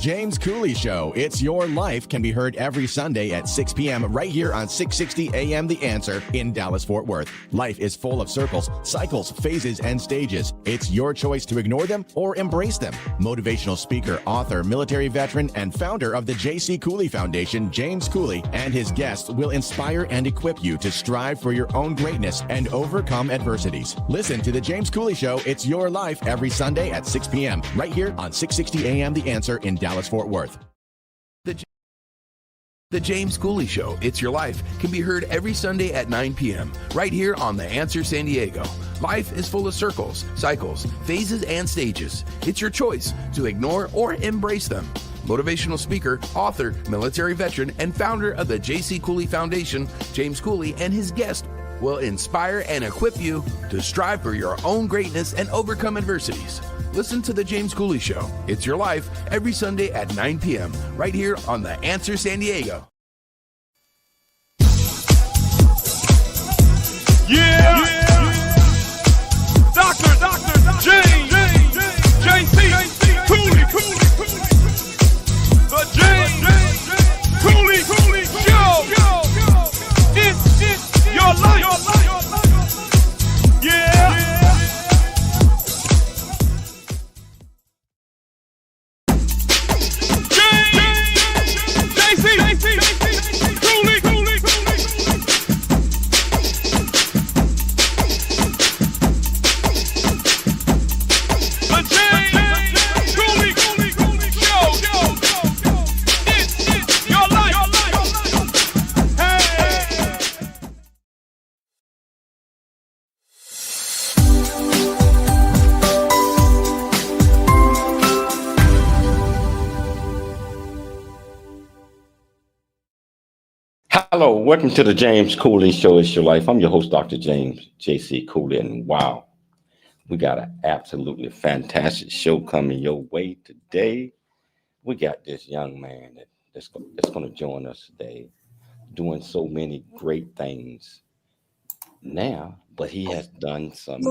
James Cooley Show, It's Your Life, can be heard every Sunday at 6 p.m. right here on 660 AM The Answer in Dallas-Fort Worth. Life is full of circles, cycles, phases, and stages. It's your choice to ignore them or embrace them. Motivational speaker, author, military veteran, and founder of the J.C. Cooley Foundation, James Cooley, and his guests will inspire and equip you to strive for your own greatness and overcome adversities. Listen to the James Cooley Show, It's Your Life, every Sunday at 6 p.m. right here on 660 AM The Answer in Dallas-Fort Worth. The James Cooley Show, It's Your Life, can be heard every Sunday at 9 p.m. right here on The Answer San Diego. Life is full of circles, cycles, phases, and stages. It's your choice to ignore or embrace them. Motivational speaker, author, military veteran, and founder of the J.C. Cooley Foundation, James Cooley, and his guest will inspire and equip you to strive for your own greatness and overcome adversities. Listen to The James Cooley Show, It's Your Life, every Sunday at 9 p.m. right here on The Answer San Diego. Yeah! Dr. James J.C. Cooley. The James Cooley Show. It's your life. Yeah! Hello, welcome to the James Cooley Show, It's Your Life. I'm your host, Dr. James J.C. Cooley, and wow, we got an absolutely fantastic show coming your way today. We got this young man that's going to join us today, doing so many great things now, but he has done some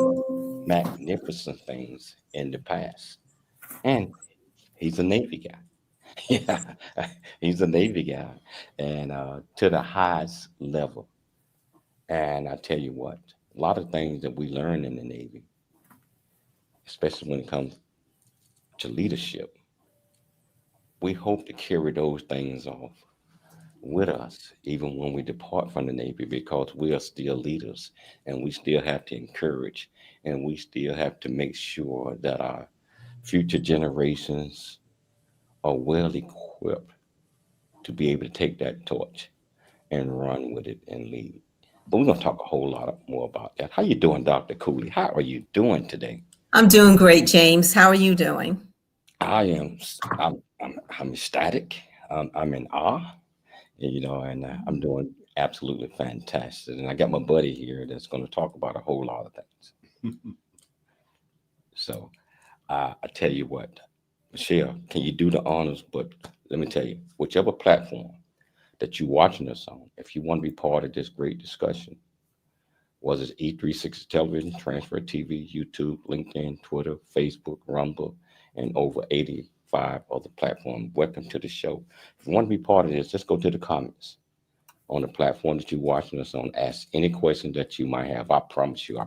magnificent things in the past, and he's a Navy guy. Yeah, he's a Navy guy, and to the highest level. And I tell you what, a lot of things that we learn in the Navy, especially when it comes to leadership, we hope to carry those things off with us, even when we depart from the Navy, because we are still leaders, and we still have to encourage, and we still have to make sure that our future generations are well equipped to be able to take that torch and run with it and lead. But we're going to talk a whole lot more about that. How you doing, Dr. Cooley? How are you doing today? I'm doing great, James. How are you doing? I'm ecstatic. I'm in awe, and I'm doing absolutely fantastic. And I got my buddy here that's going to talk about a whole lot of things. So I tell you what, Michelle, can you do the honors? But let me tell you, whichever platform that you're watching us on, if you want to be part of this great discussion, whether it's E360 Television, Transfer TV, YouTube, LinkedIn, Twitter, Facebook, Rumble, and over 85 other platforms, welcome to the show. If you want to be part of this, just go to the comments on the platform that you're watching us on. Ask any question that you might have. I promise you,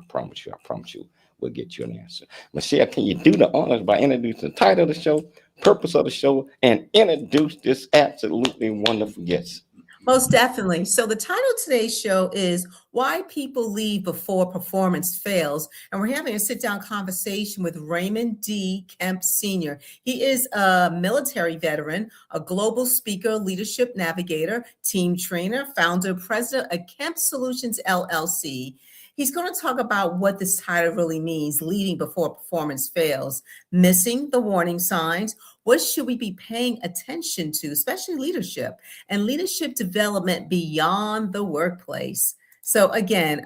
we'll get you an answer. Michelle, can you do the honors by introducing the title of the show, purpose of the show, and introduce this absolutely wonderful guest? Most definitely. So the title of today's show is Why People Leave Before Performance Fails. And we're having a sit-down conversation with Raymond D. Kemp Sr. He is a military veteran, a global speaker, leadership navigator, team trainer, founder, president of Kemp Solutions, LLC. He's going to talk about what this title really means, leading before performance fails, missing the warning signs. What should we be paying attention to, especially leadership and leadership development beyond the workplace? So again,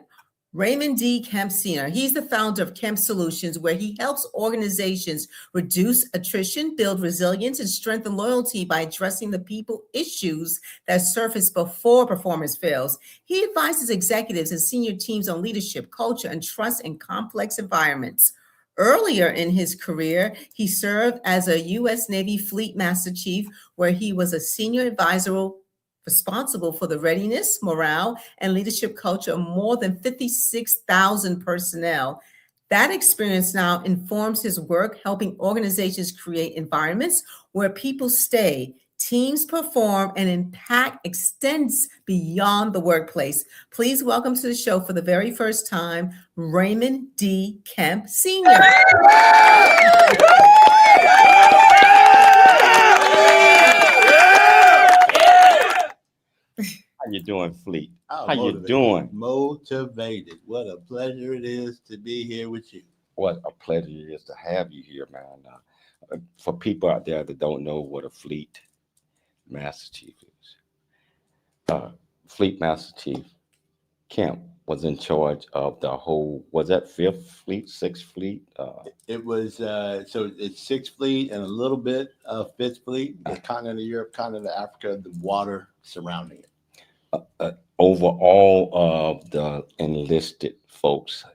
Raymond D. Kemp Sr., he's the founder of Kemp Solutions, where he helps organizations reduce attrition, build resilience, and strengthen loyalty by addressing the people issues that surface before performance fails. He advises executives and senior teams on leadership, culture, and trust in complex environments. Earlier in his career, he served as a U.S. Navy Fleet Master Chief, where he was a senior advisor responsible for the readiness, morale, and leadership culture of more than 56,000 personnel. That experience now informs his work, helping organizations create environments where people stay, teams perform, and impact extends beyond the workplace. Please welcome to the show for the very first time, Raymond D. Kemp Sr. How you doing, Fleet? I'm How you motivated. doing? Motivated. What a pleasure it is to be here with you. What a pleasure it is to have you here, man. For people out there that don't know what a Fleet Master Chief is, Fleet Master Chief Kemp was in charge of the whole, was that 5th Fleet, 6th Fleet? It was, so it's 6th Fleet and a little bit of 5th Fleet, the continent of Europe, continent of Africa, the water surrounding it. Over all of the enlisted folks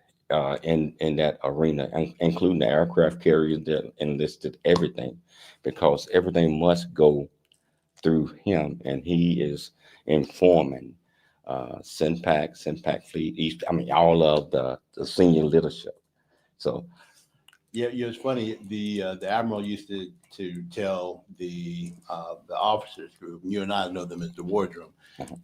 in that arena, including the aircraft carriers that enlisted everything, because everything must go through him, and he is informing SINPAC Fleet, all of the senior leadership. So Yeah, it's funny. The admiral used to tell the officers group, and you and I know them as the wardroom.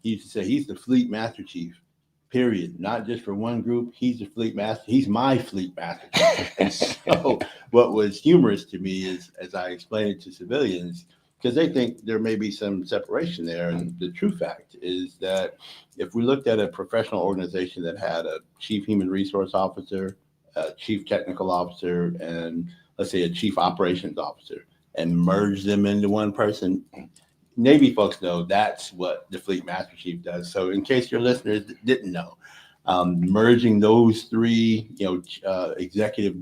He used to say he's the fleet master chief, period. Not just for one group. He's the fleet master. He's my fleet master chief. And so, what was humorous to me is, as I explained it to civilians, because they think there may be some separation there, and the true fact is that if we looked at a professional organization that had a chief human resource officer, a chief technical officer, and let's say a chief operations officer, and merge them into one person, Navy folks know that's what the Fleet Master Chief does. So in case your listeners didn't know, merging those three, executive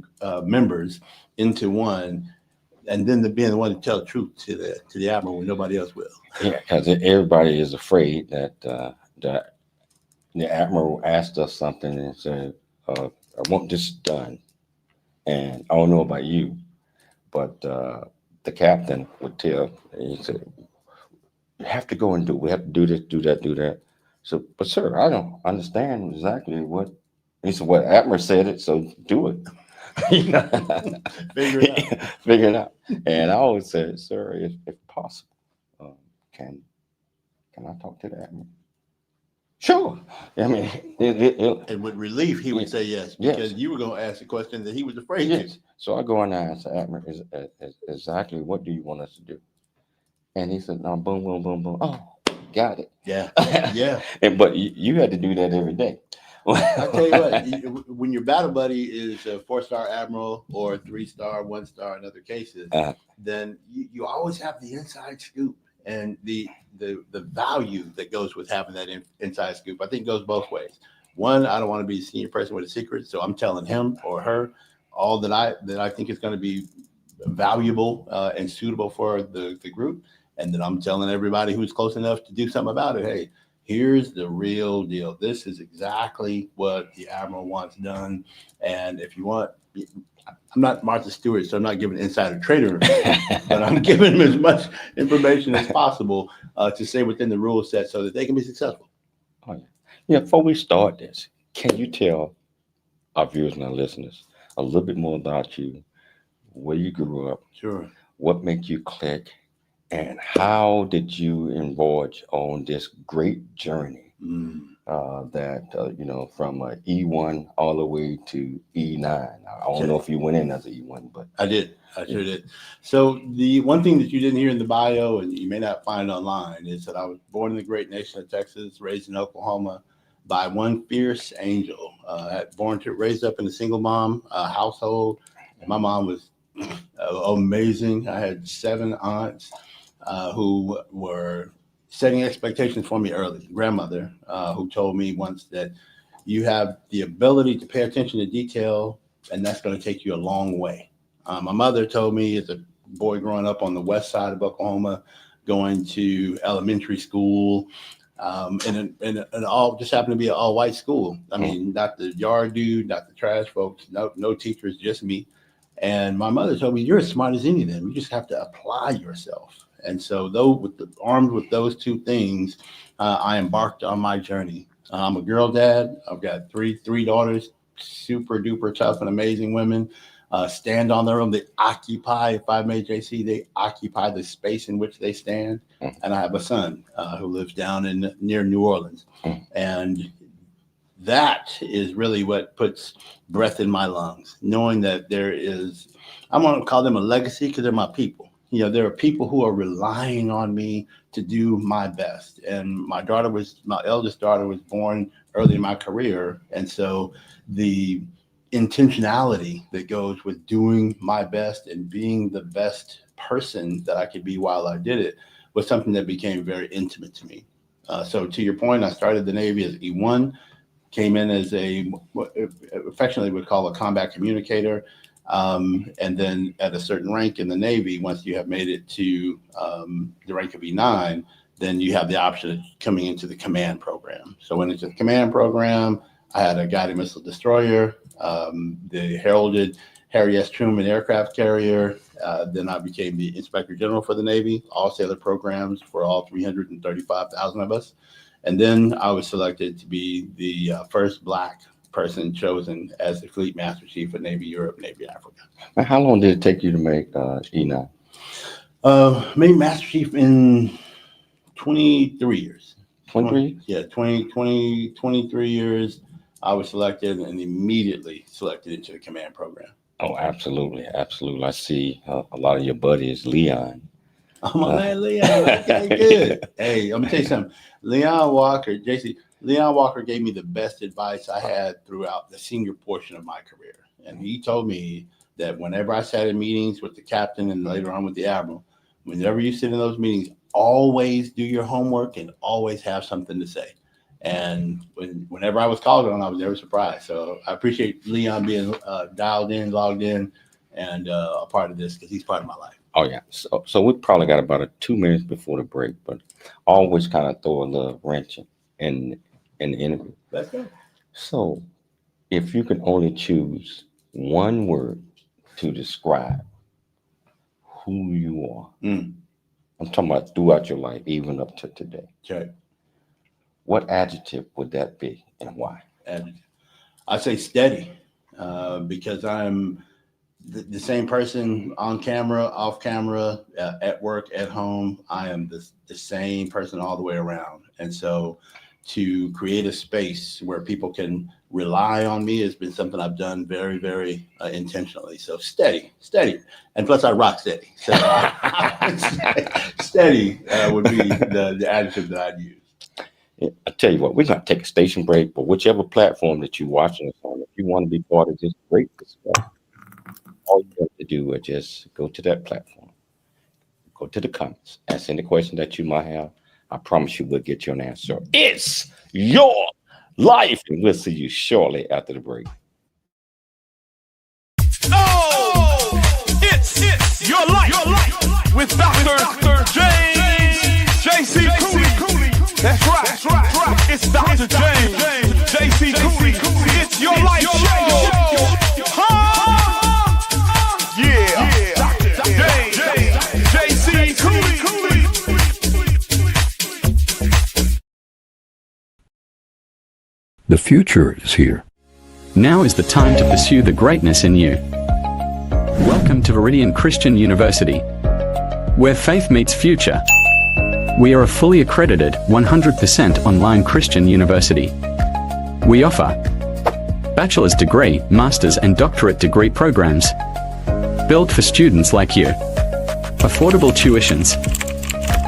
members into one, and then being the one to tell the truth to the admiral when nobody else will. yeah, because everybody is afraid that the admiral asked us something and said, I want this done. And I don't know about you, but the captain would tell, he said, you have to go and do, we have to do this, do that, do that. So, but sir, I don't understand exactly what, he said, well, Admiral said it, so do it. Figure it out. Figure it out. And I always said, sir, if possible, can I talk to the Admiral? Sure. I mean, And with relief, he would say yes, because you were going to ask a question that he was afraid to. So I go in there and ask the Admiral, exactly what do you want us to do? And he said, no, boom, boom, boom, boom. Oh, got it. Yeah, yeah. But you had to do that every day. I tell you what, when your battle buddy is a 4-star admiral or a 3-star, 1-star in other cases, then you always have the inside scoop and the value that goes with having that inside scoop. I think goes both ways. One, I don't want to be a senior person with a secret, so I'm telling him or her all that I think is going to be valuable and suitable for the group. And then I'm telling everybody who's close enough to do something about it, hey, here's the real deal. This is exactly what the admiral wants done. And if you want, I'm not Martha Stewart, so I'm not giving insider trader information, but I'm giving them as much information as possible to stay within the rule set so that they can be successful. Oh, yeah. Yeah, before we start this, can you tell our viewers and our listeners a little bit more about you, where you grew up, Sure. what made you click, and how did you embark on this great journey that, from E1 all the way to E9? I don't know if you went in as an E1, but I did. I sure did. So the one thing that you didn't hear in the bio, and you may not find online, is that I was born in the great nation of Texas, raised in Oklahoma by one fierce angel. Raised up in a single mom household. My mom was amazing. I had 7 aunts who were setting expectations for me early. Grandmother, who told me once that you have the ability to pay attention to detail, and that's going to take you a long way. My mother told me as a boy growing up on the west side of Oklahoma, going to elementary school, and all just happened to be an all white school. I mean, not the yard dude, not the trash folks, no teachers, just me. And my mother told me, you're as smart as any of them. You just have to apply yourself. And so though armed with those two things, I embarked on my journey. I'm a girl dad. I've got three daughters, super duper tough and amazing women, stand on their own. They occupy, if I may, JC, they occupy the space in which they stand. And I have a son who lives down near New Orleans. And that is really what puts breath in my lungs, knowing that there is, I want to call them a legacy because they're my people. You know, there are people who are relying on me to do my best. And my eldest daughter was born early in my career. And so the intentionality that goes with doing my best and being the best person that I could be while I did it was something that became very intimate to me. So to your point, I started the Navy as E1, came in as what affectionately would call a combat communicator. And then at a certain rank in the Navy, once you have made it to the rank of E9, then you have the option of coming into the command program. So when it's a command program, I had a guided missile destroyer, the heralded Harry S. Truman aircraft carrier. Then I became the Inspector General for the Navy, all sailor programs for all 335,000 of us. And then I was selected to be the first Black person chosen as the Fleet Master Chief of Navy Europe, Navy Africa. Now, how long did it take you to make E9? Made Master Chief in 23 years. 23? Yeah, 23 years. I was selected and immediately selected into the command program. Oh, absolutely. Absolutely. I see a lot of your buddies, Leon. Oh, my man, Leon. Okay, good. Hey, I'm going to tell you something. Leon Walker gave me the best advice I had throughout the senior portion of my career. And he told me that whenever I sat in meetings with the captain and later on with the admiral, whenever you sit in those meetings, always do your homework and always have something to say. And whenever I was called on, I was never surprised. So I appreciate Leon being dialed in, logged in, and a part of this because he's part of my life. Oh, yeah. So we probably got about 2 minutes before the break, but always kind of throw a little wrench in the interview. Let's go. So if you can only choose one word to describe who you are, I'm talking about throughout your life, even up to today. Okay. What adjective would that be and why? Adjective. I say steady because I'm the same person on camera, off camera, at work, at home. I am the same person all the way around. And so to create a space where people can rely on me has been something I've done very, very intentionally. So steady. And plus I rock steady. So steady would be the adjective that I'd use. I tell you what, we're going to take a station break, but whichever platform that you're watching us on, if you want to be part of this great discussion, all you have to do is just go to that platform, go to the comments, ask any question that you might have. I promise you we'll get you an answer. It's your life, and we'll see you shortly after the break. Oh, it's your life with Dr. James J.C. Cooley. That's right. It's Dr. James J.C. Cooley. It's your life show. Yeah. Dr. James J.C. Cooley. The future is here. Now is the time to pursue the greatness in you. Welcome to Viridian Christian University, where faith meets future. We are a fully accredited, 100% online Christian university. We offer bachelor's degree, master's and doctorate degree programs, built for students like you. Affordable tuitions,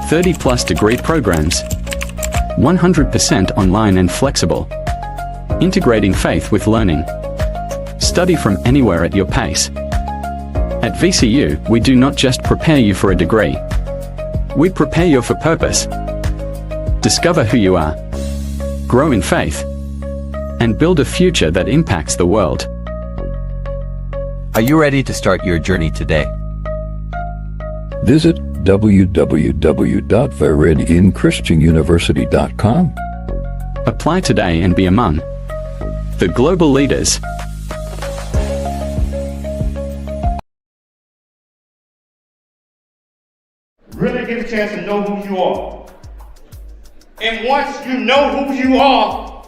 30+ degree programs, 100% online and flexible. Integrating faith with learning. Study from anywhere at your pace. At VCU, we do not just prepare you for a degree. We prepare you for purpose. Discover who you are. Grow in faith. And build a future that impacts the world. Are you ready to start your journey today? Visit www.viridianchristianuniversity.com. Apply today and be among the global leaders. chance to know who you are. And once you know who you are,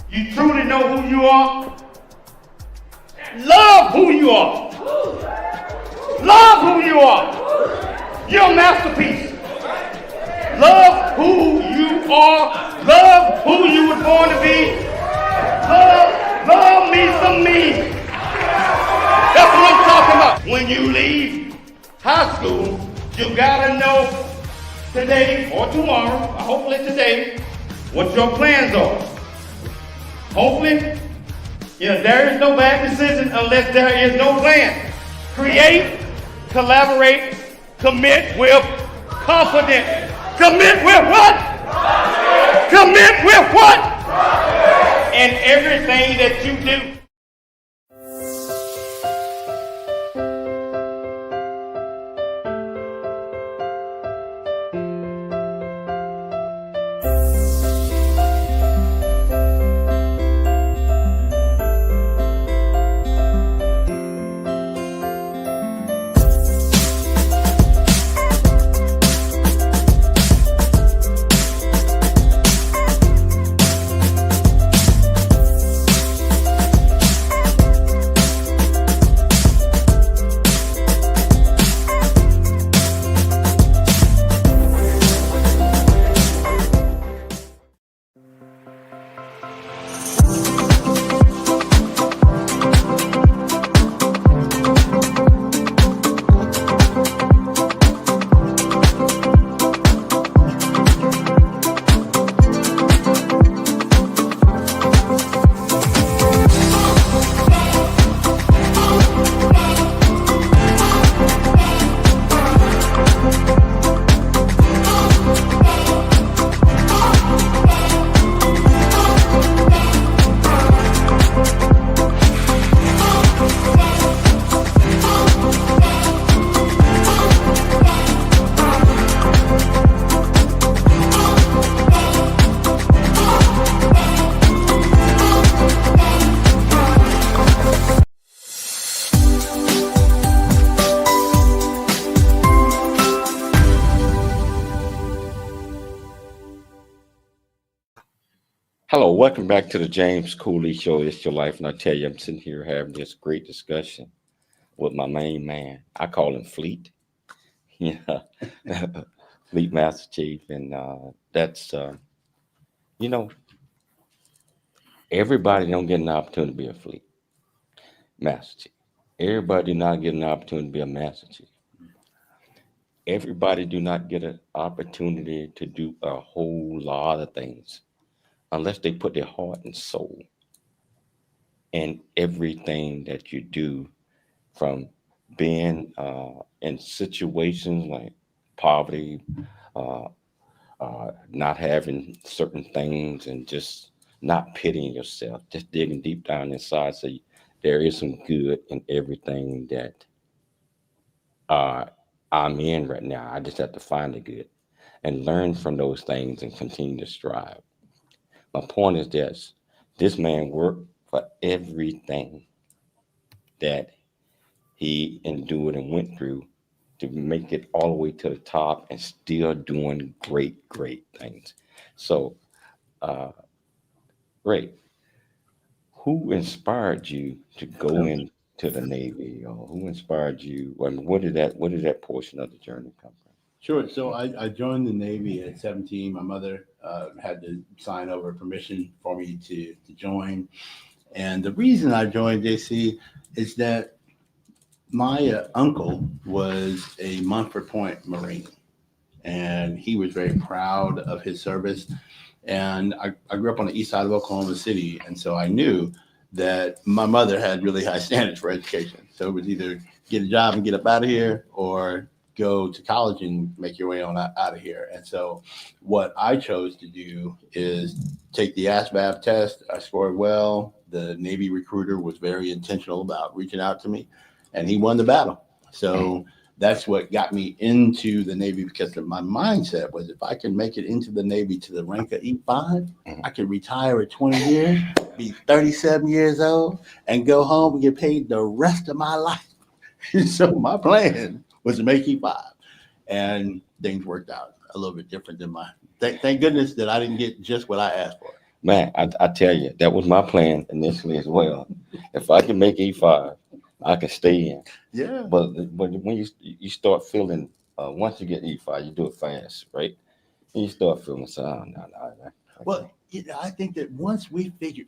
you truly know who you are, love who you are. Love who you are. You're a masterpiece. Love who you are. Love who you were born to be. Love me some me. That's what I'm talking about. When you leave high school, you gotta know today or tomorrow, or hopefully today, what your plans are. Hopefully, there is no bad decision unless there is no plan. Create, collaborate, commit with confidence. Commit with what? Commit with what? In everything that you do. Hello, welcome back to the James Cooley Show. It's your life, and I tell you, I'm sitting here having this great discussion with my main man. I call him Fleet, yeah, Fleet Master Chief, and that's everybody don't get an opportunity to be a Fleet Master Chief. Everybody do not get an opportunity to be a Master Chief. Everybody do not get an opportunity to do a whole lot of things unless they put their heart and soul in everything that you do, from being in situations like poverty, not having certain things, and just not pitying yourself, just digging deep down inside. So there is some good in everything that I'm in right now. I just have to find the good and learn from those things and continue to strive. My point is this man worked for everything that he endured and went through to make it all the way to the top and still doing great things. So, Ray, who inspired you to go into the Navy, or who inspired you? I mean, where did that portion of the journey come from? Sure. So I joined the Navy at 17. My mother had to sign over permission for me to join. And the reason I joined, JC, is that my uncle was a Montford Point Marine, and he was very proud of his service. And I grew up on the east side of Oklahoma City, and so I knew that my mother had really high standards for education. So it was either get a job and get up out of here, or go to college and make your way on out of here. And so what I chose to do is take the ASVAB test. I scored well. The Navy recruiter was very intentional about reaching out to me, and he won the battle. So that's what got me into the Navy, because my mindset was, if I can make it into the Navy to the rank of E5, I can retire at 20 years, be 37 years old, and go home and get paid the rest of my life. So my plan was to make E5. and things worked out a little bit different than mine. Thank goodness that I didn't get just what I asked for. Man, I tell you, that was my plan initially as well. If I can make E5, I can stay in. Yeah. But when you start feeling, once you get E5, you do it fast, right? And you start feeling, so, oh, no. Well, I think that once we figure,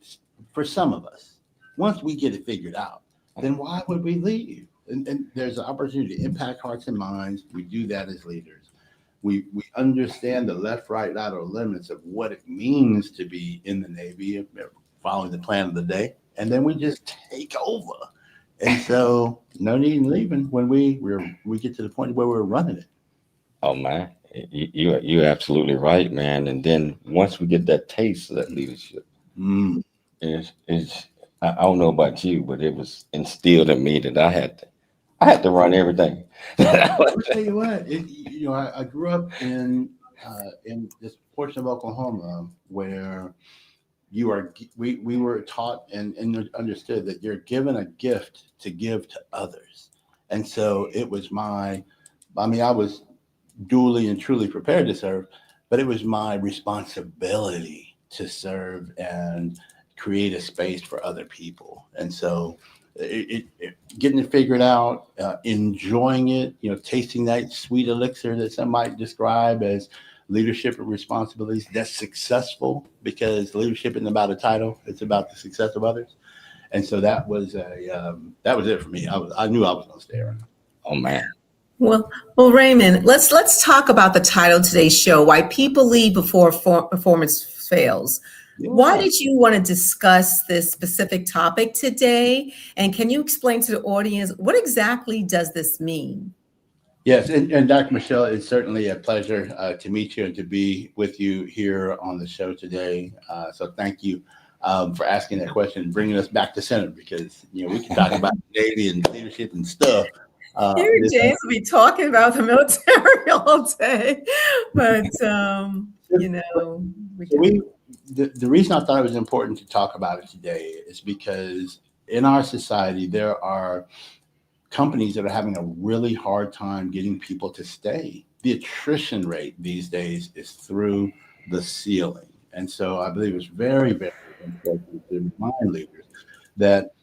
for some of us, once we get it figured out, then why would we leave? And there's an opportunity to impact hearts and minds. We do that as leaders. We understand the left, right, lateral limits of what it means to be in the Navy, following the plan of the day, and then we just take over. And so, no need in leaving when we get to the point where we're running it. Oh man, you're absolutely right, man. And then once we get that taste of that leadership, I don't know about you, but it was instilled in me that I had to run everything. I'll tell you what, I grew up in this portion of Oklahoma where we were taught and understood that you're given a gift to give to others. And so it was I was duly and truly prepared to serve, but it was my responsibility to serve and create a space for other people. And so getting it figured out, enjoying it, tasting that sweet elixir that some might describe as leadership and responsibilities that's successful, because leadership isn't about a title, it's about the success of others. And so that was it for me. I knew I was going to stay around. Oh man. Well, Raymond, let's talk about the title of today's show: Why People Leave Before Performance Fails. Yeah. Why did you want to discuss this specific topic today? And can you explain to the audience, what exactly does this mean? Yes, and Dr. Michelle, it's certainly a pleasure to meet you and to be with you here on the show today. So thank you for asking that question and bringing us back to center, because we can talk about the Navy and leadership and stuff. James will be talking about the military all day, but the reason I thought it was important to talk about it today is because in our society there are companies that are having a really hard time getting people to stay. The attrition rate these days is through the ceiling, and so I believe it's very, very important to remind leaders that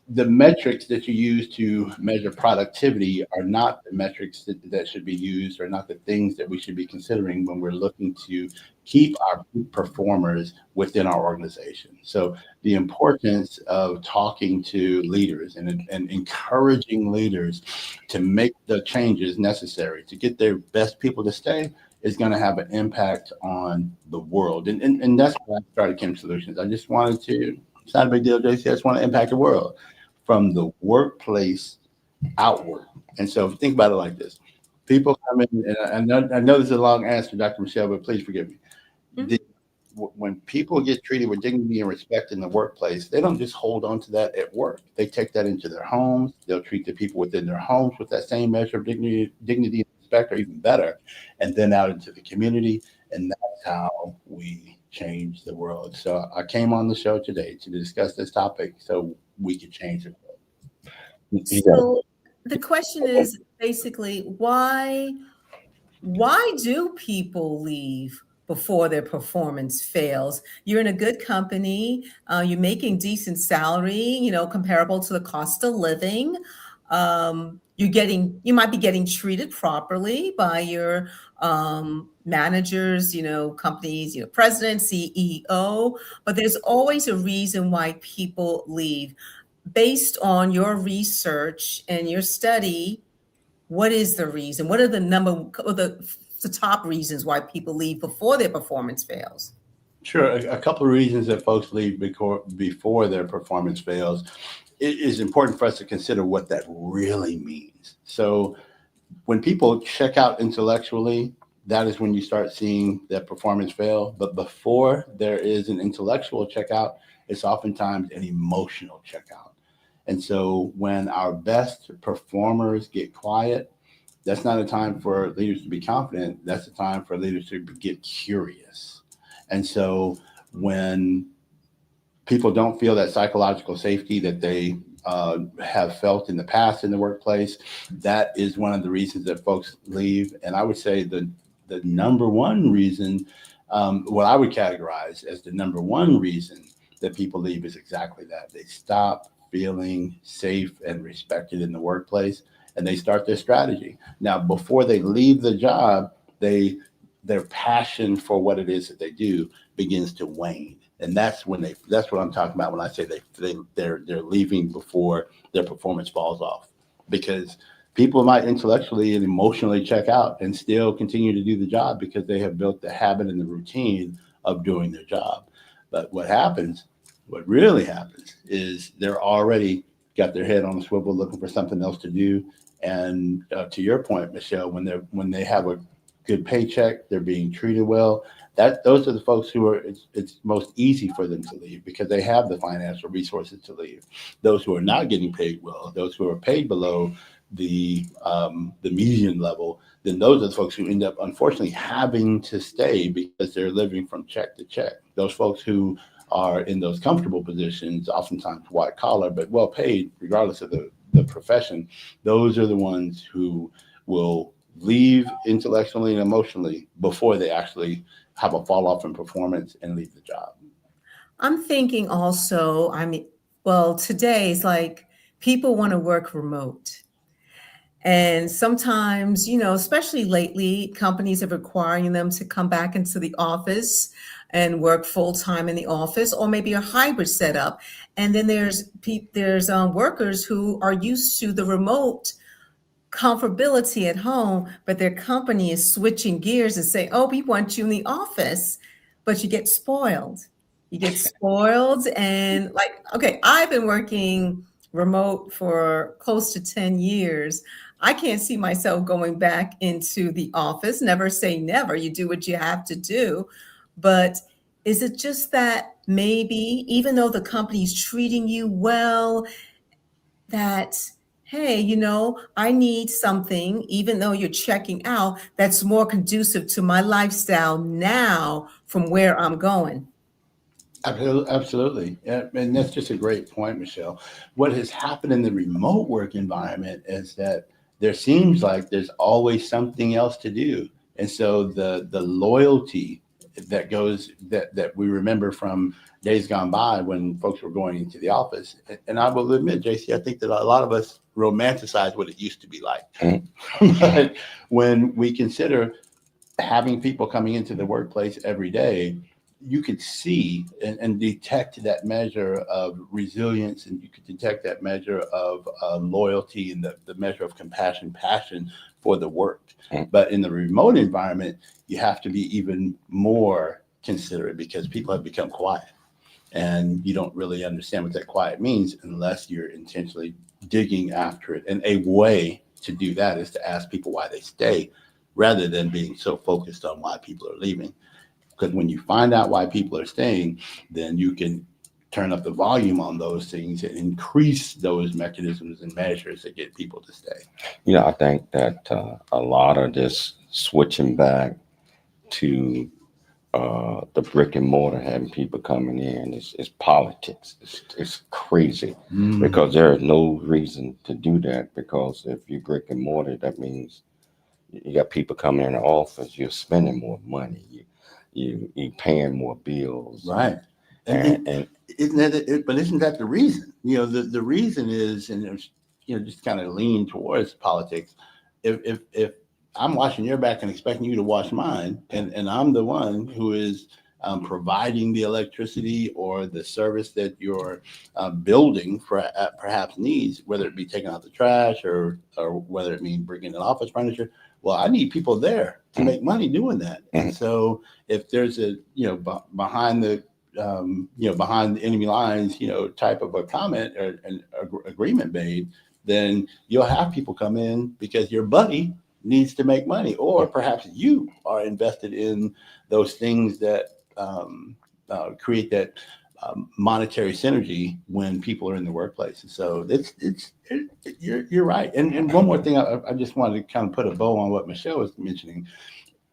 the metrics that you use to measure productivity are not the metrics that should be used, or not the things that we should be considering when we're looking to keep our performers within our organization. So the importance of talking to leaders and encouraging leaders to make the changes necessary to get their best people to stay is going to have an impact on the world. And that's why I started Kemp Solutions. I just wanted to, it's not a big deal, JC, I just want to impact the world from the workplace outward. And so think about it like this. People come in, and I know this is a long answer, Dr. Michelle, but please forgive me. Mm-hmm. When people get treated with dignity and respect in the workplace, they don't just hold on to that at work. They take that into their homes. They'll treat the people within their homes with that same measure of dignity and respect, or even better, and then out into the community. And that's how we change the world. So I came on the show today to discuss this topic so we could change the world. So the question is basically, why do people leave before their performance fails? You're in a good company, you're making decent salary, comparable to the cost of living. You might be getting treated properly by your managers, companies, president, CEO, but there's always a reason why people leave. Based on your research and your study, what is the reason? What are the top reasons why people leave before their performance fails? Sure. A couple of reasons that folks leave before their performance fails. It is important for us to consider what that really means. So when people check out intellectually, that is when you start seeing that performance fail. But before there is an intellectual checkout, it's oftentimes an emotional checkout. And so when our best performers get quiet, that's not a time for leaders to be confident. That's a time for leaders to get curious. And so when people don't feel that psychological safety that they have felt in the past in the workplace. That is one of the reasons that folks leave. And I would say the number one reason, what I would categorize as the number one reason that people leave is exactly that. They stop feeling safe and respected in the workplace, and they start their strategy. Now, before they leave the job, their passion for what it is that they do begins to wane. And that's what I'm talking about when I say they're leaving before their performance falls off, because people might intellectually and emotionally check out and still continue to do the job because they have built the habit and the routine of doing their job. But what really happens is they're already got their head on a swivel looking for something else to do. And to your point, Michelle, when they have a good paycheck, they're being treated well. Those are the folks who it's most easy for them to leave because they have the financial resources to leave. Those who are not getting paid well, those who are paid below the median level, then those are the folks who end up unfortunately having to stay because they're living from check to check. Those folks who are in those comfortable positions, oftentimes white collar, but well paid, regardless of the profession, those are the ones who will leave intellectually and emotionally before they actually have a fall off in performance and leave the job. I'm thinking also, today's like people want to work remote. And sometimes, especially lately, companies are requiring them to come back into the office and work full time in the office, or maybe a hybrid setup. And then there's workers who are used to the remote comfortability at home, but their company is switching gears and say, "Oh, we want you in the office," but you get spoiled. And like, okay, I've been working remote for close to 10 years. I can't see myself going back into the office. Never say never. You do what you have to do. But is it just that maybe even though the company's treating you well, that, hey, I need something, even though you're checking out, that's more conducive to my lifestyle now from where I'm going? Absolutely. And that's just a great point, Michelle. What has happened in the remote work environment is that there seems like there's always something else to do. And so the loyalty that we remember from days gone by when folks were going into the office. And I will admit, JC, I think that a lot of us romanticize what it used to be like. But when we consider having people coming into the workplace every day, you could see and detect that measure of resilience, and you could detect that measure of loyalty and the measure of compassion, passion for the work. But in the remote environment, you have to be even more considerate because people have become quiet, and you don't really understand what that quiet means unless you're intentionally digging after it. And a way to do that is to ask people why they stay rather than being so focused on why people are leaving. Because when you find out why people are staying, then you can turn up the volume on those things and increase those mechanisms and measures that get people to stay. I think that a lot of this switching back to the brick and mortar, having people coming in, is politics. It's crazy because there is no reason to do that, because if you brick and mortar, that means you got people coming in the office, you're spending more money. You paying more bills, right? And isn't that? But isn't that the reason? The reason is, and it's, just kind of lean towards politics. If I'm watching your back and expecting you to watch mine, and I'm the one who is providing the electricity or the service that your building perhaps needs, whether it be taking out the trash or whether it means bringing in office furniture. Well, I need people there to make money doing that. And so if there's a, behind the enemy lines, type of a comment or an agreement made, then you'll have people come in because your buddy needs to make money, or perhaps you are invested in those things that create that monetary synergy when people are in the workplace. And so you're right. And one more thing, I just wanted to kind of put a bow on what Michelle was mentioning.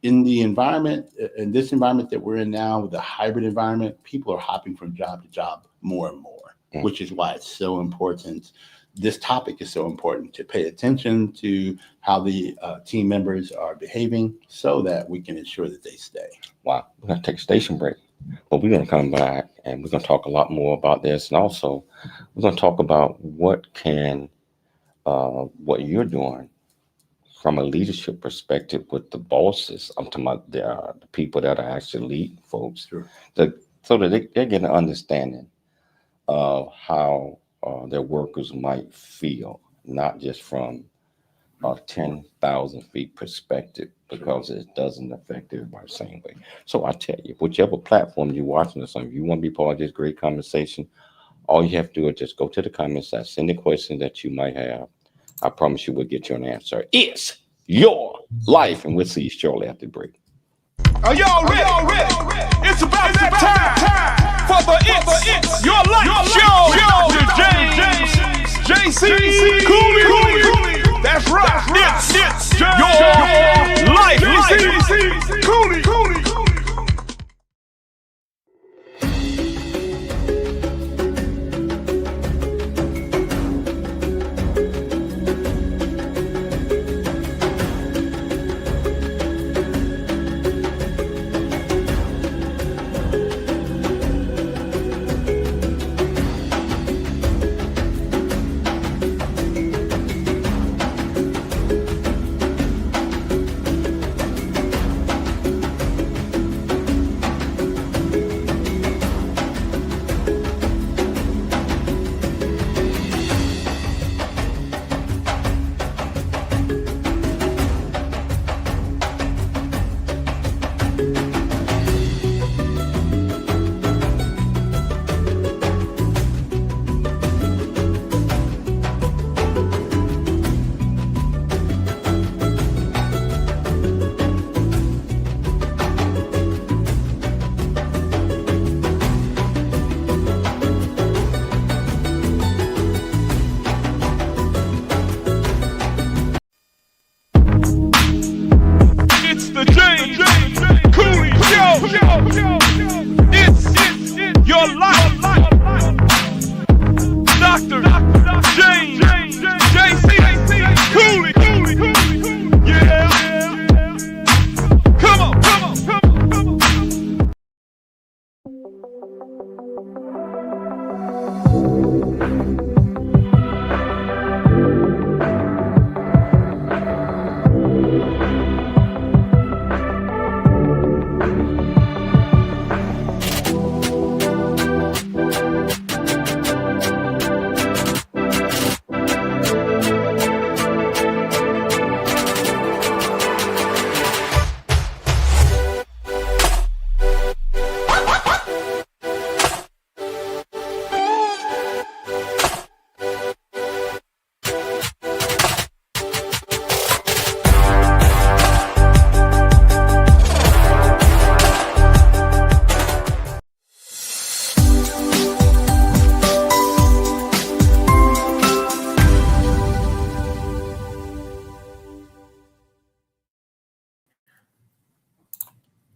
In the environment, in this environment that we're in now, with the hybrid environment, people are hopping from job to job more and more, which is why it's so important. This topic is so important to pay attention to how the team members are behaving so that we can ensure that they stay. Wow, we're going to take a station break, but we're going to come back and we're going to talk a lot more about this. And also, we're going to talk about what you're doing from a leadership perspective with the bosses. I'm talking about the people that are actually lead folks, Sure. so that they get an understanding of how their workers might feel, not just from a 10,000 feet perspective, because it doesn't affect everybody the same way. So I tell you, whichever platform you're watching this on, if you want to be part of this great conversation, all you have to do is just go to the comments and send the question that you might have. I promise you we'll get you an answer. It's your life, and we'll see you shortly after the break. Are y'all ready? It's about that time for the It's Your Life show. Dr. James J.C. Cooley. That's right. It's your life. Cooley.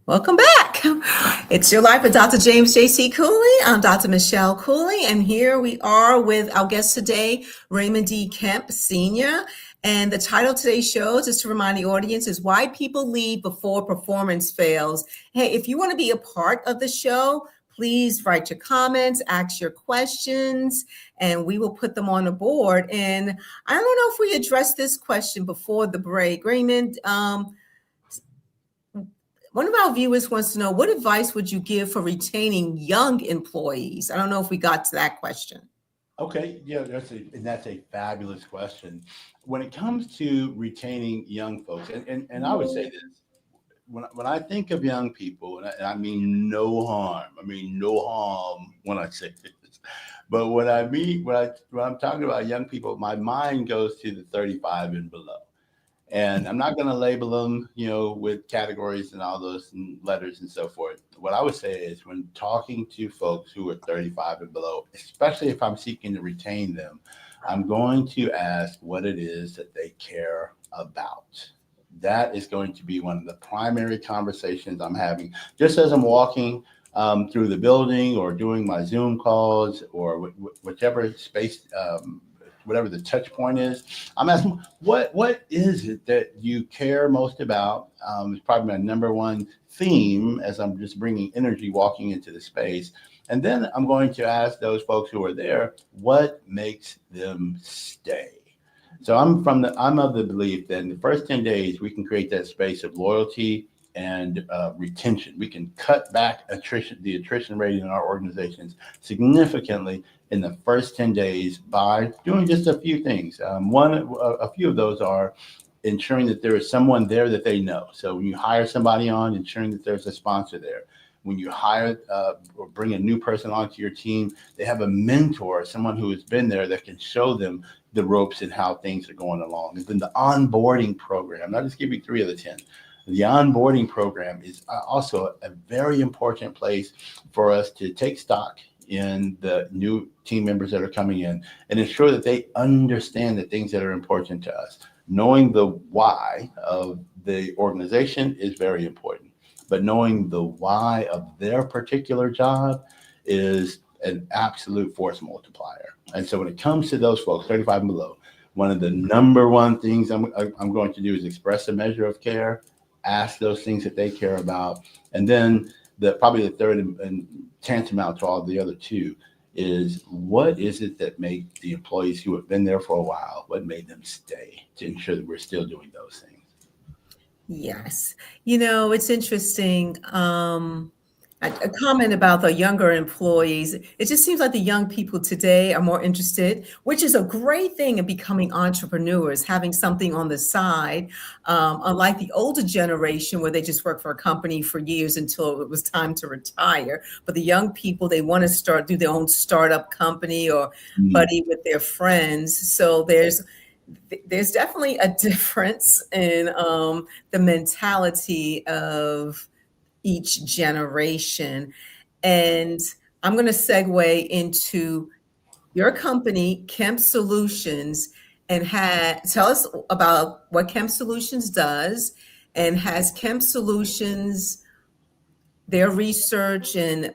Welcome back. It's Your Life with Dr. James J.C. Cooley. I'm Dr. Michelle Cooley, and here we are with our guest today, Raymond D. Kemp Sr. And the title of today's show, just to remind the audience, is Why People Leave Before Performance Fails. Hey, if you want to be a part of the show, please write your comments, ask your questions, and we will put them on the board. And I don't know if we addressed this question before the break. Raymond, one of our viewers wants to know, what advice would you give for retaining young employees? I don't know if we got to that question. Okay, yeah, that's a fabulous question. When it comes to retaining young folks, and I would say this, when I think of young people, and I mean no harm when I say this, but when I'm talking about young people, my mind goes to the 35 and below. And I'm not going to label them, with categories and all those and letters and so forth. What I would say is when talking to folks who are 35 and below, especially if I'm seeking to retain them, I'm going to ask what it is that they care about. That is going to be one of the primary conversations I'm having. Just as I'm walking through the building or doing my Zoom calls or whichever space, whatever the touch point is, I'm asking, what is it that you care most about? It's probably my number one theme as I'm just bringing energy walking into the space. And then I'm going to ask those folks who are there, what makes them stay? So I'm of the belief that in the first 10 days, we can create that space of loyalty and retention. We can cut back the attrition rate in our organizations significantly in the first 10 days by doing just a few things. A few of those are ensuring that there is someone there that they know. So when you hire somebody on, ensuring that there's a sponsor there. When you hire or bring a new person onto your team, they have a mentor, someone who has been there that can show them the ropes and how things are going along. And then the onboarding program, I'll just give you 3 of the 10. The onboarding program is also a very important place for us to take stock in the new team members that are coming in and ensure that they understand the things that are important to us. Knowing the why of the organization is very important, but knowing the why of their particular job is an absolute force multiplier. And so when it comes to those folks, 35 and below, one of the number one things I'm going to do is express a measure of care, ask those things that they care about. And then probably the third and tantamount to all the other 2 is, what is it that made the employees who have been there for a while, what made them stay, to ensure that we're still doing those things? Yes. It's interesting. A comment about the younger employees. It just seems like the young people today are more interested, which is a great thing in becoming entrepreneurs, having something on the side, unlike the older generation where they just worked for a company for years until it was time to retire. But the young people, they want to do their own startup company or buddy with their friends. So there's definitely a difference in the mentality of each generation. And I'm going to segue into your company, Kemp Solutions, and tell us about what Kemp Solutions does, and has Kemp Solutions, their research and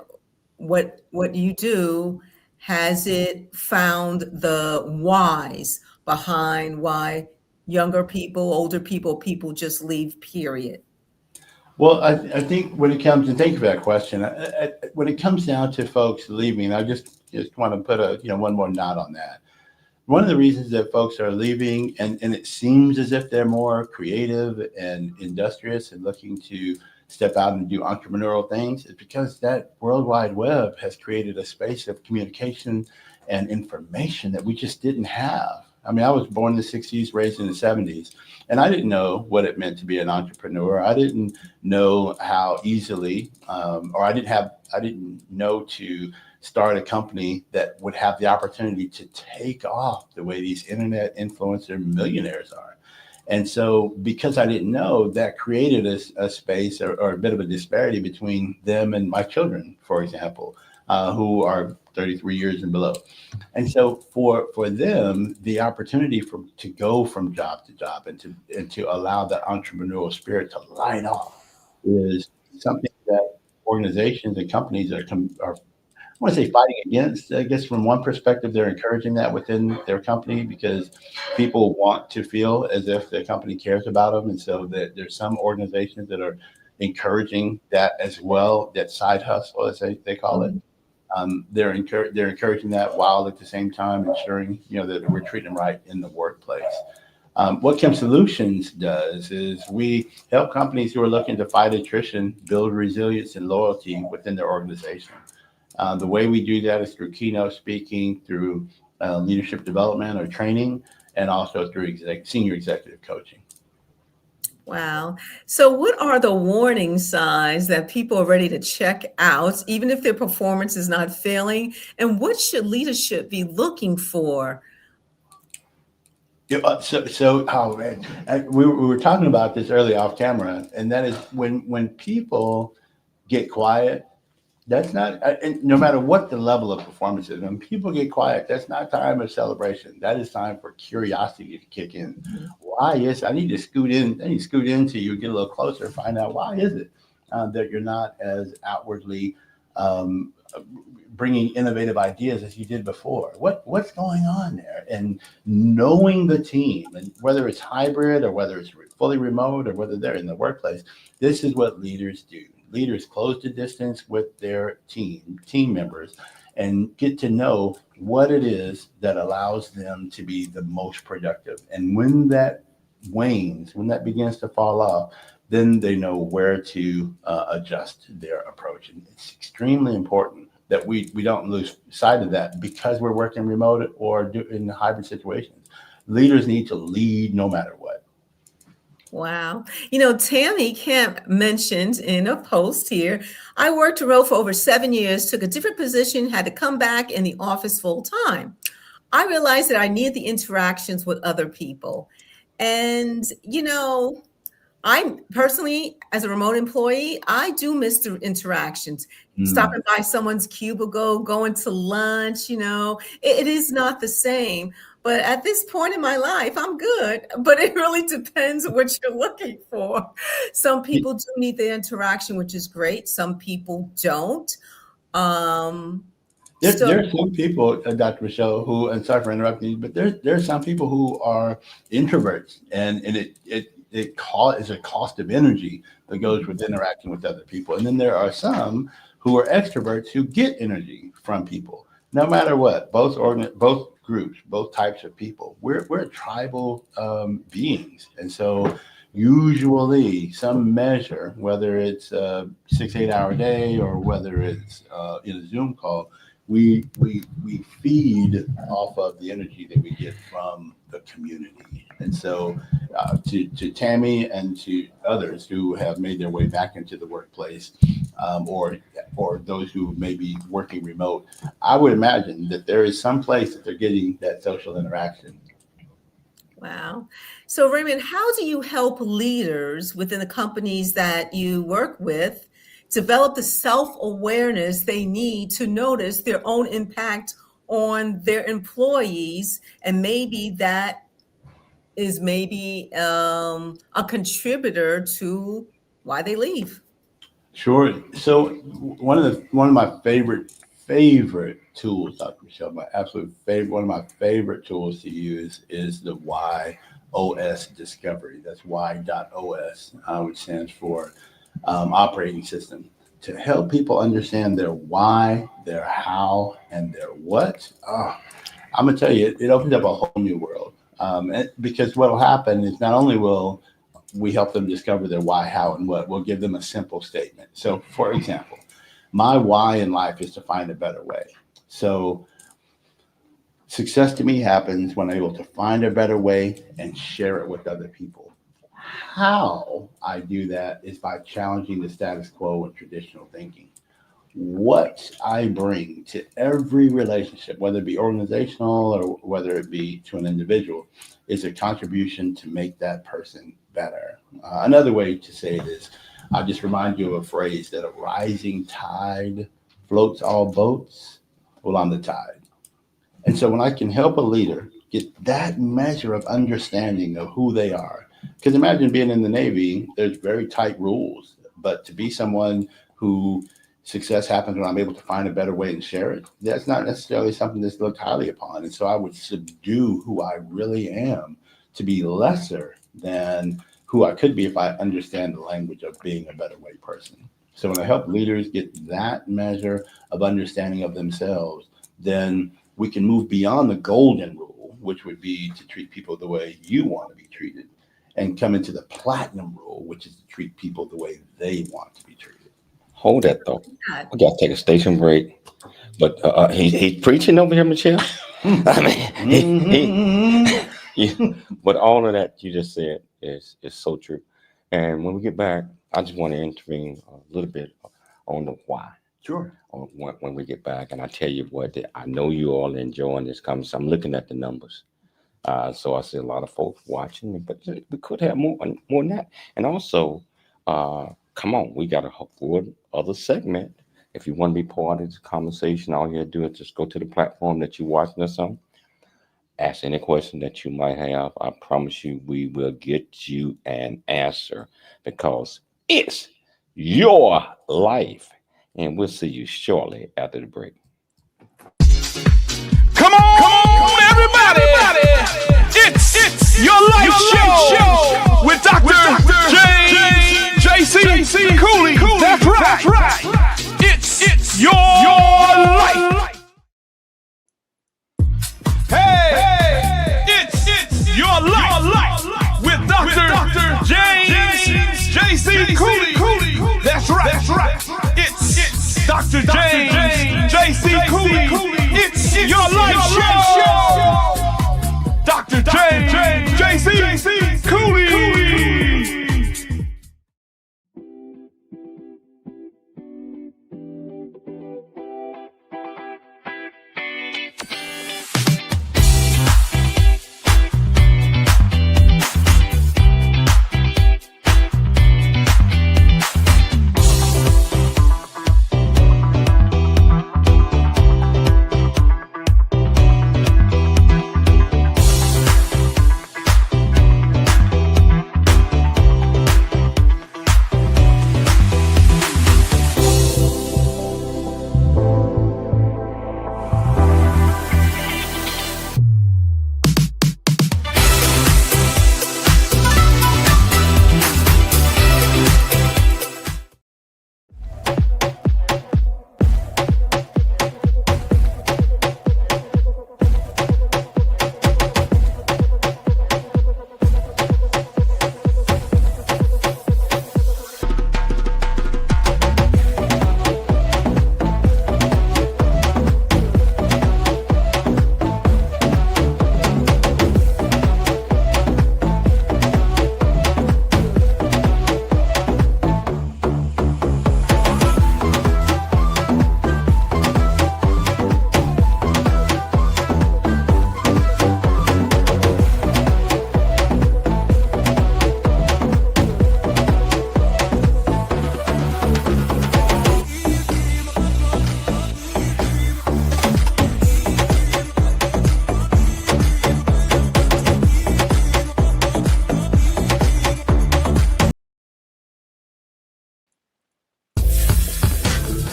what you do, has it found the whys behind why younger people, older people just leave, period? Well, I think when it comes, and thank you for that question. When it comes down to folks leaving, I just want to put one more knot on that. One of the reasons that folks are leaving, and it seems as if they're more creative and industrious and looking to step out and do entrepreneurial things, is because that World Wide Web has created a space of communication and information that we just didn't have. I mean, I was born in the 60s, raised in the 70s, and I didn't know what it meant to be an entrepreneur. I didn't know how easily, or I didn't know to start a company that would have the opportunity to take off the way these internet influencer millionaires are. And so because I didn't know, that created a space or a bit of a disparity between them and my children, for example, who are 33 years and below. And so for them, the opportunity to go from job to job and to allow that entrepreneurial spirit to light off is something that organizations and companies are I want to say fighting against. I guess from one perspective, they're encouraging that within their company because people want to feel as if their company cares about them. And so there's some organizations that are encouraging that as well, that side hustle, as they call it. They're encouraging that while at the same time ensuring that we're treating them right in the workplace. What Kemp Solutions does is we help companies who are looking to fight attrition build resilience and loyalty within their organization. The way we do that is through keynote speaking, through leadership development or training, and also through senior executive coaching. Wow. So what are the warning signs that people are ready to check out, even if their performance is not failing? And what should leadership be looking for? We were talking about this early off camera, and that is when people get quiet, that's not, no matter what the level of performance is, when people get quiet, that's not time of celebration. That is time for curiosity to kick in. Mm-hmm. Why is, I need to scoot into you, get a little closer, find out why is it that you're not as outwardly bringing innovative ideas as you did before. What's going on there? And knowing the team, and whether it's hybrid or whether it's fully remote or whether they're in the workplace, this is what leaders do. Leaders close the distance with their team members and get to know what it is that allows them to be the most productive. And when that wanes, when that begins to fall off, then they know where to adjust their approach. And it's extremely important that we don't lose sight of that because we're working remote or in hybrid situations. Leaders need to lead no matter what. Wow. Tammy Kemp mentioned in a post here, I worked remote for over 7 years, took a different position, had to come back in the office full time. I realized that I needed the interactions with other people. And, I personally, as a remote employee, I do miss the interactions. Stopping by someone's cubicle, going to lunch, it is not the same. But at this point in my life, I'm good. But it really depends what you're looking for. Some people do need the interaction, which is great. Some people don't. There are some people, Dr. Michelle, who, and sorry for interrupting you, but there are some people who are introverts, and it is a cost of energy that goes with interacting with other people. And then there are some who are extroverts who get energy from people, no matter what. Both groups, both types of people. We're tribal beings, and so usually some measure, whether it's a 6-8 hour day or whether it's in a Zoom call, we feed off of the energy that we get from the community. And so to Tammy and to others who have made their way back into the workplace, or those who may be working remote, I would imagine that there is some place that they're getting that social interaction. Wow. So Raymond, how do you help leaders within the companies that you work with develop the self-awareness they need to notice their own impact on their employees? And maybe that is a contributor to why they leave. Sure. So one of my favorite tools, Dr. Michelle, one of my favorite tools to use is the YOS discovery. That's Y.OS, which stands for operating system, to help people understand their why, their how, and their what. I'm gonna tell you, it opens up a whole new world. Because what will happen is not only will we help them discover their why, how, and what, we'll give them a simple statement. So, for example, my why in life is to find a better way. So success to me happens when I'm able to find a better way and share it with other people. How I do that is by challenging the status quo and traditional thinking. What I bring to every relationship, whether it be organizational or whether it be to an individual, is a contribution to make that person better. Another way to say it is, I'll just remind you of a phrase that a rising tide floats all boats. Well, I'm the tide. And so when I can help a leader get that measure of understanding of who they are, because imagine being in the Navy, there's very tight rules, but to be someone who success happens when I'm able to find a better way and share it, that's not necessarily something that's looked highly upon. And so I would subdue who I really am to be lesser than who I could be if I understand the language of being a better way person. So when I help leaders get that measure of understanding of themselves, then we can move beyond the golden rule, which would be to treat people the way you want to be treated, and come into the platinum rule, which is to treat people the way they want to be treated. Hold that thought. We got to take a station break. But he's preaching over here, Michelle. I mean, but all of that you just said is so true. And when we get back, I just want to intervene a little bit on the why. Sure. When we get back, and I tell you what, I know you all enjoying this conversation. I'm looking at the numbers. So I see a lot of folks watching, but we could have more than that. And also, come on, we got a whole other segment. If you want to be part of this conversation, all you have to do is just go to the platform that you're watching us on. Ask any question that you might have. I promise you, we will get you an answer, because it's your life And we'll see you shortly after the break. Come on, everybody. It's your life show with Dr. James J.C. Cooley. That's right. It's your life. Hey, it's your life with Dr. James J.C. Cooley. That's right. It's Dr. James J.C. Cooley. It's your life show. Dr. James J.C. Cooley.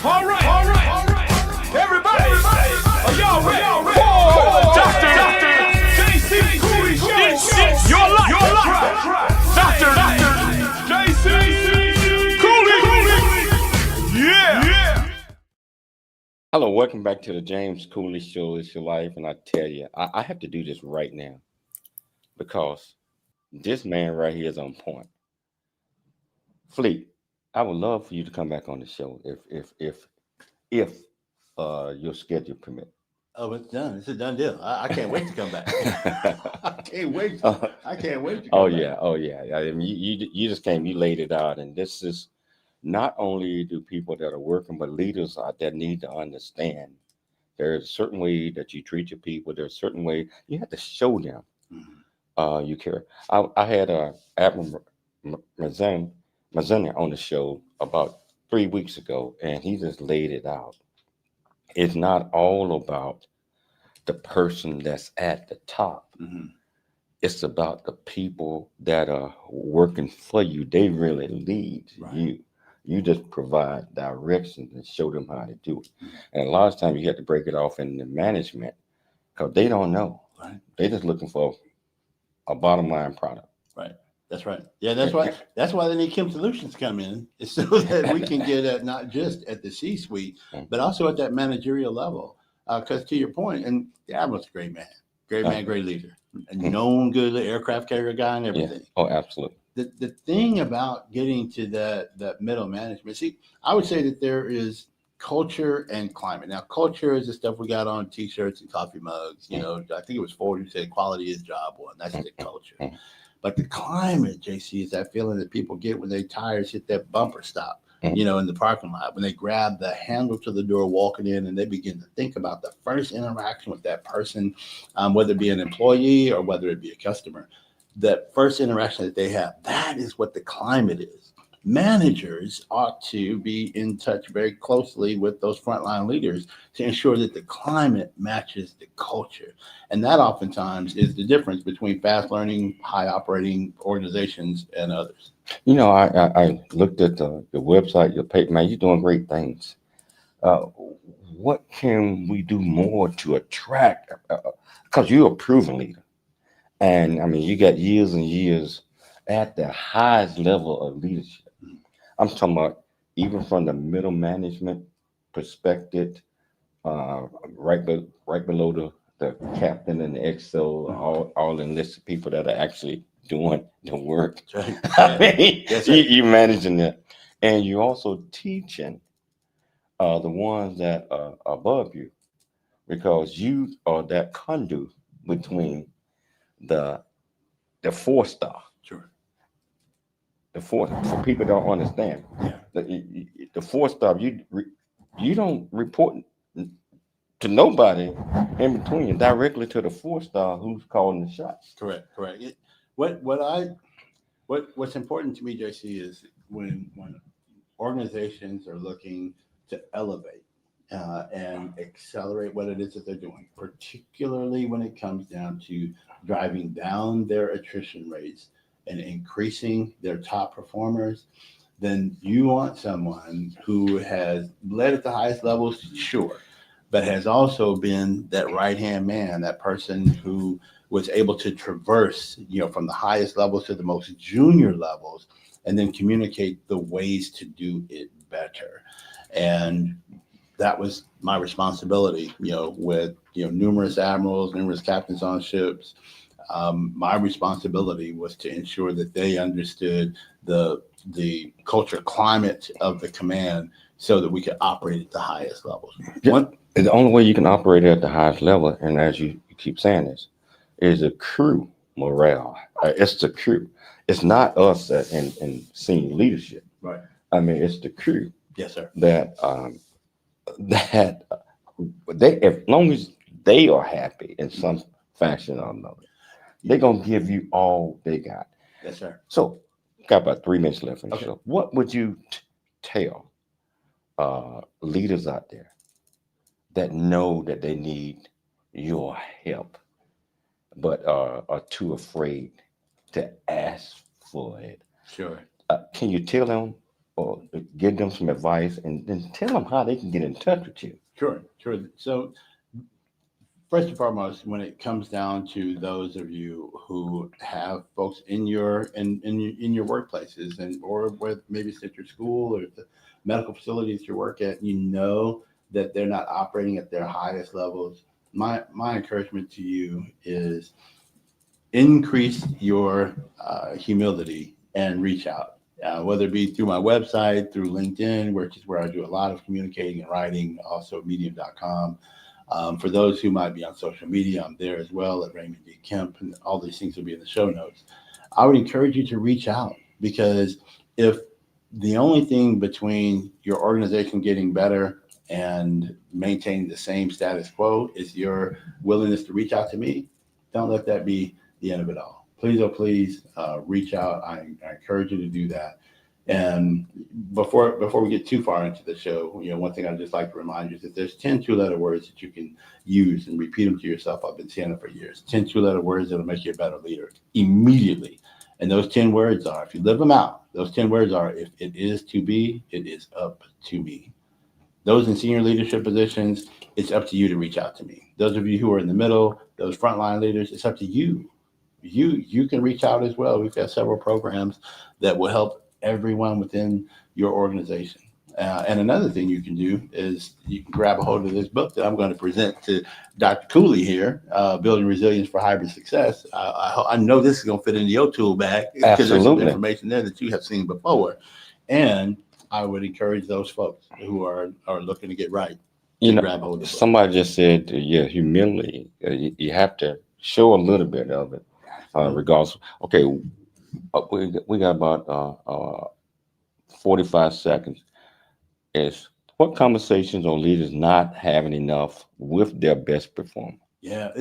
All right. Everybody. Are y'all ready? For Dr. J.C. Cooley. It's your life. Dr. J.C. Cooley. Yeah. Hello, welcome back to the James Cooley Show. It's your life. And I tell you, I have to do this right now because this man right here is on point. Fleet, I would love for you to come back on the show if your schedule permit. Oh, it's done. It's a done deal. I can't wait to come back. I can't wait. To come Oh back. yeah. I mean, you just came. You laid it out, and this is not only do people that are working, but leaders that need to understand. There's a certain way that you treat your people. There's a certain way you have to show them you care. I had Admiral Mazzini on the show about 3 weeks ago, and he just laid it out. It's not all about the person that's at the top. It's about the people that are working for you. They really lead you. You just provide directions and show them how to do it. And a lot of times you have to break it off in the management because they don't know. They're just looking for a bottom line product. That's right. Yeah, that's why they need Kemp Solutions to come in, is so that we can get at not just at the C-suite, but also at that managerial level. Because to your point, and the Admiral's a great man, great leader, and known good aircraft carrier guy and everything. Yeah. Oh, absolutely. The thing about getting to that middle management, see, I would say that there is culture and climate. Now, culture is the stuff we got on T-shirts and coffee mugs. You know, I think it was Ford who said quality is job one. That's the culture. But the climate, JC, is that feeling that people get when their tires hit that bumper stop, you know, in the parking lot, when they grab the handle to the door walking in and they begin to think about the first interaction with that person, whether it be an employee or whether it be a customer. That first interaction that they have, that is what the climate is. Managers ought to be in touch very closely with those frontline leaders to ensure that the climate matches the culture. And that oftentimes is the difference between fast learning, high operating organizations and others. You know, I looked at the website, your page, man, you're doing great things. what can we do more to attract? Because you're a proven leader, and I mean, you got years and years at the highest level of leadership. I'm talking about even from the middle management perspective, right below the captain and the XO, all enlisted people that are actually doing the work. That's right. I mean, Yes, you managing that, and you're also teaching the ones that are above you, because you are that conduit between the 4-star. Sure. The 4, for people that don't understand, Yeah. the 4-star, you don't report to nobody in between, directly to the 4-star who's calling the shots. Correct. What's important to me, JC, is when organizations are looking to elevate and accelerate what it is that they're doing, particularly when it comes down to driving down their attrition rates and increasing their top performers, then you want someone who has led at the highest levels, sure, but has also been that right-hand man, that person who was able to traverse, from the highest levels to the most junior levels, and then communicate the ways to do it better. And that was my responsibility, with, numerous admirals, numerous captains on ships. My responsibility was to ensure that they understood the culture climate of the command so that we could operate at the highest levels. The only way you can operate at the highest level, and as you keep saying this, is a crew morale. It's the crew. It's not us in senior leadership. Right. I mean, it's the crew. Yes, sir. That they, as long as they are happy in some fashion or another, they're gonna give you all they got. Yes, sir. So, got about 3 minutes left in the Okay. show. What would you tell leaders out there that know that they need your help, but are too afraid to ask for it? Sure. Can you tell them or give them some advice, and then tell them how they can get in touch with you? Sure. So first and foremost, when it comes down to those of you who have folks in your workplaces, and or with maybe it's at your school or the medical facilities you work at, that they're not operating at their highest levels, my encouragement to you is increase your humility and reach out, whether it be through my website, through LinkedIn, which is where I do a lot of communicating and writing, also medium.com. For those who might be on social media, I'm there as well at Raymond D. Kemp, and all these things will be in the show notes. I would encourage you to reach out, because if the only thing between your organization getting better and maintaining the same status quo is your willingness to reach out to me, don't let that be the end of it all. Please, oh please, reach out. I encourage you to do that. And before we get too far into the show, one thing I'd just like to remind you is that there's 10 two-letter words that you can use and repeat them to yourself. I've been saying it for years. 10 two-letter words that'll make you a better leader immediately. And those 10 words are, if you live them out, those 10 words are, if it is to be, it is up to me. Those in senior leadership positions, it's up to you to reach out to me. Those of you who are in the middle, those frontline leaders, it's up to you. You can reach out as well. We've got several programs that will help everyone within your organization. And another thing you can do is you can grab a hold of this book that I'm going to present to Dr. Cooley here, Building Resilience for Hybrid Success. I know this is going to fit into your tool bag, because there's some information there that you have seen before. And I would encourage those folks who are looking to get right to grab hold of it. Somebody just said, humility. You have to show a little bit of it, regardless. Okay, we got about 45 seconds. Is what conversations are leaders not having enough with their best performer? Yeah,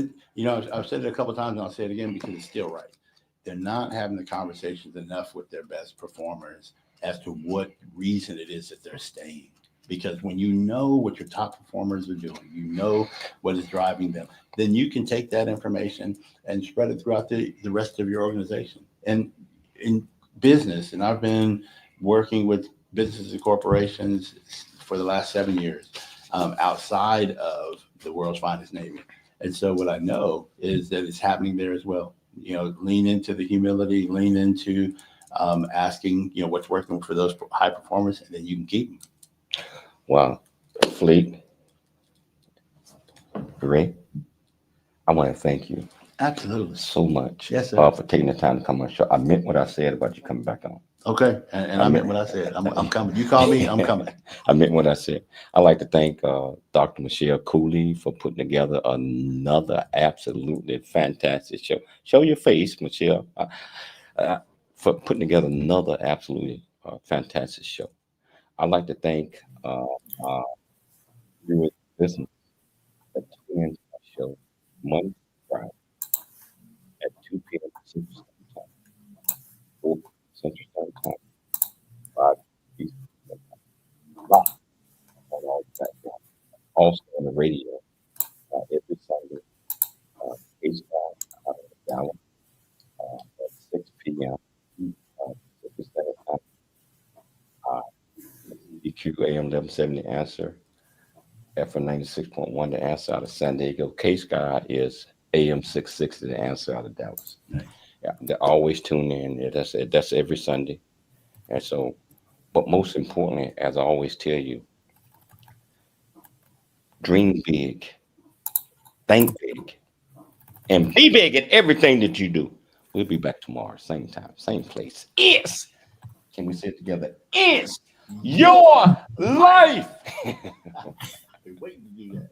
I've said it a couple of times, and I'll say it again because it's still right. They're not having the conversations enough with their best performers as to what reason it is that they're staying. Because when you know what your top performers are doing, what is driving them, then you can take that information and spread it throughout the rest of your organization. And in business, and I've been working with businesses and corporations for the last 7 years outside of the world's finest Navy. And so what I know is that it's happening there as well. Lean into the humility, lean into asking, what's working for those high performers, and then you can keep them. Wow. Fleet. Ray, I want to thank you. Absolutely. So much. Yes, sir. For taking the time to come on the show. I meant what I said about you coming back on. Okay. And I meant what I said. I'm coming. You call me, I'm coming. I meant what I said. I'd like to thank Dr. Michelle Cooley for putting together another absolutely fantastic show. Show your face, Michelle. For putting together another absolutely fantastic show. I'd like to thank you listeners that tune into my show Monday, Friday at 2 p.m. Central Standard Time, 4 Central Standard Time, 5 Eastern Standard Time, live on all platforms. Also on the radio every Sunday, H-Town out of Dallas at 6 p.m. Central Standard Time. EQ AM 1170 Answer. FM 96.1 the answer out of San Diego. K-Sky is AM 660 the answer out of Dallas. Nice. Yeah, they always tune in. Yeah, that's every Sunday. And so, but most importantly, as I always tell you, dream big, think big, and be big at everything that you do. We'll be back tomorrow, same time, same place. Can we say it together? It's your life. I've been waiting to do that.